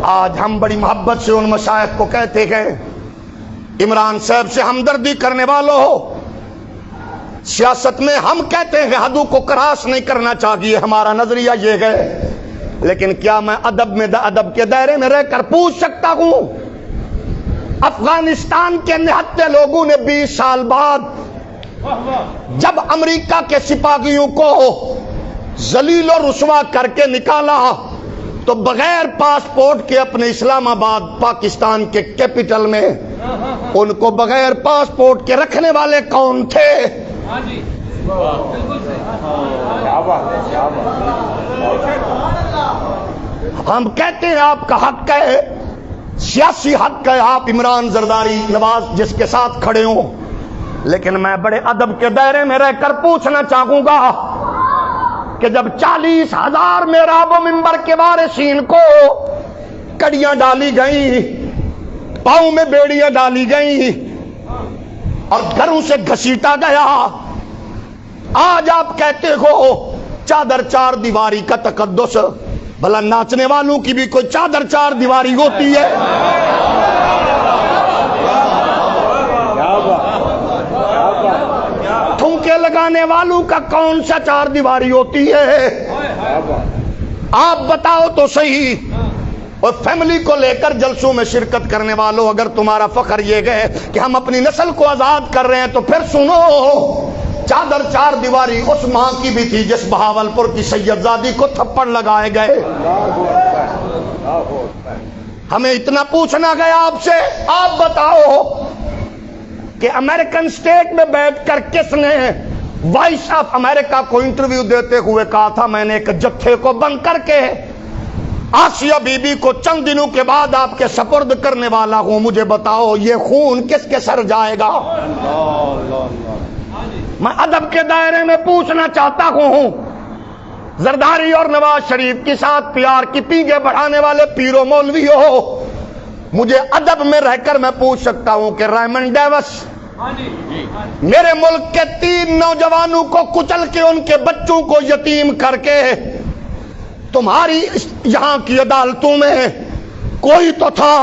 آج ہم بڑی محبت سے ان مشائخ کو کہتے گئے عمران صاحب سے ہمدردی کرنے والوں ہو، سیاست میں ہم کہتے ہیں حدوں کو کراس نہیں کرنا چاہیے، ہمارا نظریہ یہ ہے، لیکن کیا میں ادب کے دائرے میں رہ کر پوچھ سکتا ہوں افغانستان کے نہتے لوگوں نے 20 سال بعد جب امریکہ کے سپاہیوں کو ذلیل و رسوا کر کے نکالا تو بغیر پاسپورٹ کے اپنے اسلام آباد پاکستان کے کیپٹل میں ان کو بغیر پاسپورٹ کے رکھنے والے کون تھے؟ ہم کہتے ہیں آپ کا حق ہے، سیاسی حق ہے، آپ عمران زرداری نواز جس کے ساتھ کھڑے ہوں، لیکن میں بڑے ادب کے دائرے میں رہ کر پوچھنا چاہوں گا کہ جب 40,000 محراب و منبر کے وارثین کو کڑیاں ڈالی گئیں، پاؤں میں بیڑیاں ڈالی گئیں اور گھروں سے گھسیٹا گیا، آج آپ کہتے ہو چادر چار دیواری کا تقدس، بھلا ناچنے والوں کی بھی کوئی چادر چار دیواری ہوتی ہے؟ ٹھمکے لگانے والوں کا کون سا چار دیواری ہوتی ہے؟ آپ بتاؤ تو صحیح۔ اور فیملی کو لے کر جلسوں میں شرکت کرنے والوں، اگر تمہارا فخر یہ ہے کہ ہم اپنی نسل کو آزاد کر رہے ہیں تو پھر سنو، چادر چار دیواری اس ماں کی بھی تھی جس بہاولپور کی سید زادی کو تھپڑ لگائے گئے۔ ہمیں اتنا پوچھنا گیا آپ سے، آپ بتاؤ کہ امریکن اسٹیٹ میں بیٹھ کر کس نے وائس آف امریکہ کو انٹرویو دیتے ہوئے کہا تھا میں نے ایک جتھے کو بند کر کے آسیہ بی بی کو چند دنوں کے بعد آپ کے سپرد کرنے والا ہوں، مجھے بتاؤ یہ خون کس کے سر جائے گا؟ میں ادب کے دائرے میں پوچھنا چاہتا ہوں، زرداری اور نواز شریف کے ساتھ پیار کی پیگیں بڑھانے والے پیرو مولوی ہو، مجھے ادب میں رہ کر میں پوچھ سکتا ہوں کہ ریمنڈ ڈیوس میرے ملک کے 3 نوجوانوں کو کچل کے ان کے بچوں کو یتیم کر کے تمہاری یہاں کی عدالتوں میں کوئی تو تھا،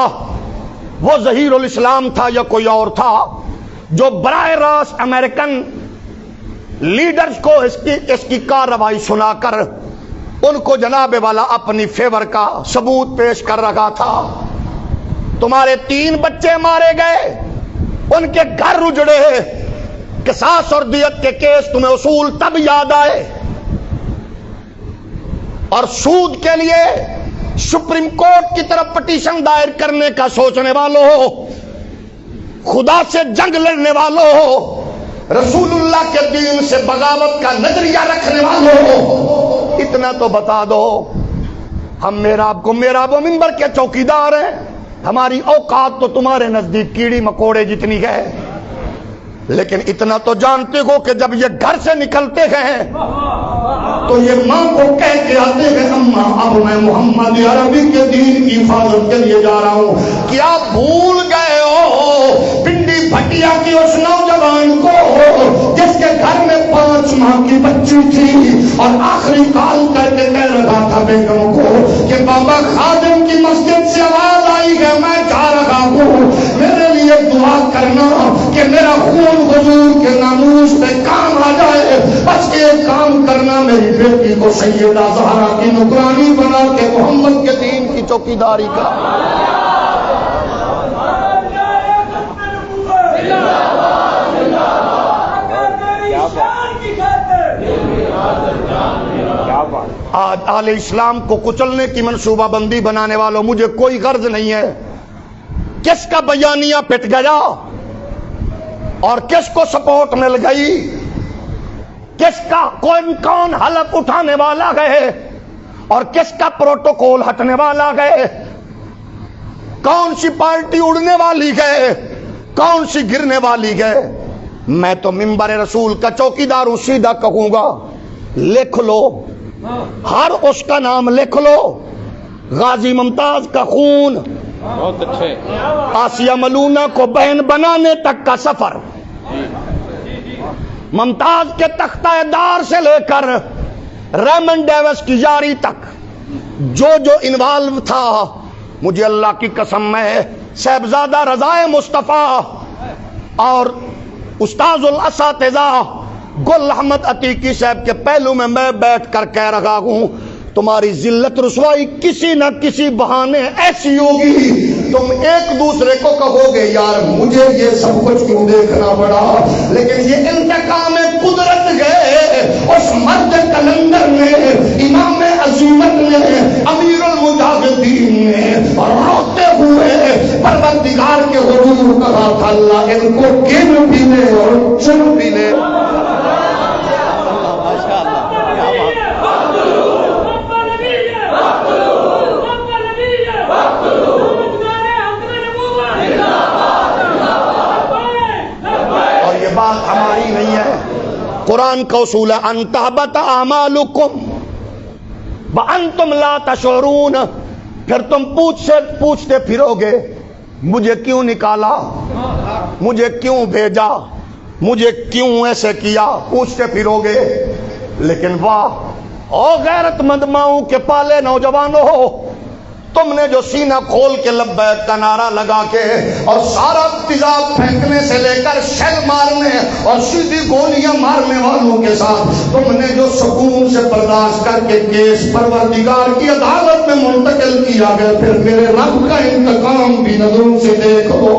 وہ ظہیر الاسلام تھا یا کوئی اور تھا، جو براہ راست امریکن لیڈرز کو اس کی کارروائی سنا کر ان کو جناب والا اپنی فیور کا ثبوت پیش کر رہا تھا۔ تمہارے 3 بچے مارے گئے، ان کے گھر اجڑے، قصاص اور دیت کے کیس تمہیں اصول تب یاد آئے، اور سود کے لیے سپریم کورٹ کی طرف پٹیشن دائر کرنے کا سوچنے والوں ہو، خدا سے جنگ لڑنے والوں ہو، رسول اللہ کے دین سے بغاوت کا نظریہ رکھنے والوں ہو، اتنا تو بتا دو، ہم محراب و منبر کے چوکیدار ہیں، ہماری اوقات تو تمہارے نزدیک کیڑی مکوڑے جتنی ہے، لیکن اتنا تو جانتے ہو کہ جب یہ گھر سے نکلتے ہیں تو یہ ماں کو کہہ کے آتے ہیں اماں اب میں محمد عربی کے دین کی حفاظت کے لیے جا رہا ہوں۔ کیا بھول گئے ہو پنڈی بھٹیا کی اس نوجوان کو جس کے گھر میں 5 ماہ کی بچی تھی اور آخری کال کر کے کہہ رہا تھا بیگم کو کہ بابا خادم کی مسجد سے آواز آئی ہے میں جا رہا ہوں، میرے لیے دعا کرنا کہ میرا خون حضور کے ناموس پہ کام آ جائے، بس ایک کام کرنا میری بیٹی کو سیدہ زہرا کی نگرانی بنا کے محمد کے دین کی چوکیداری کا۔ آج اہل اسلام کو کچلنے کی منصوبہ بندی بنانے والوں، مجھے کوئی غرض نہیں ہے کس کا بیانیہ پٹ گیا اور کس کو سپورٹ مل گئی، کس کا کون حلف اٹھانے والا گئے اور کس کا پروٹوکول ہٹنے والا گئے، کون سی پارٹی اڑنے والی گئے، کون سی گرنے والی گئے۔ میں تو منبر رسول کا چوکیدار ہوں، سیدھا کہوں گا لکھ لو، ہر اس کا نام لکھ لو، غازی ممتاز کا خون، بہت اچھے، آسیہ ملونہ کو بہن بنانے تک کا سفر، ممتاز کے تختہ دار سے لے کر ریمنڈ ڈیوس کی یاری تک جو انوالو تھا مجھے اللہ کی قسم ہے صاحبزادہ رضا مصطفیٰ اور استاذ الاساتذہ گل احمد عتیقی صاحب کے پہلو میں بیٹھ کر کہہ رہا ہوں تمہاری ذلت رسوائی کسی نہ کسی بہانے ایسی ہوگی تم ایک دوسرے کو کہو گے یار مجھے یہ سب کچھ کیوں دیکھنا پڑا، لیکن یہ انتقام قدرت گئے اس مرد کلندر نے، امام عظیمت نے، امیر المجاہدین نے روتے ہوئے پروردگار کے حضور کہا تھا اللہ ان کو گن بھی لے اور چن بھی لے۔ بات ہماری نہیں ہے، قرآن کا اصول ہے ان تحبط اعمالکم وانتم لا تشعرون، پھر تم پوچھتے پھرو گے مجھے کیوں نکالا، مجھے کیوں بھیجا، مجھے کیوں ایسے کیا، پوچھتے پھرو گے۔ لیکن واہ او غیرت مند ماؤں کے پالے نوجوانوں، تم نے جو سینہ کھول کے لبیک کا نعرہ لگا کے اور سارا تیزاب پھینکنے سے لے کر شیل مارنے اور سیدھی گولیاں مارنے والوں کے ساتھ تم نے جو سکون سے برداشت کر کے کیس پروردگار کی عدالت میں منتقل کیا گیا، پھر میرے رب کا انتقام بھی نظروں سے دیکھو۔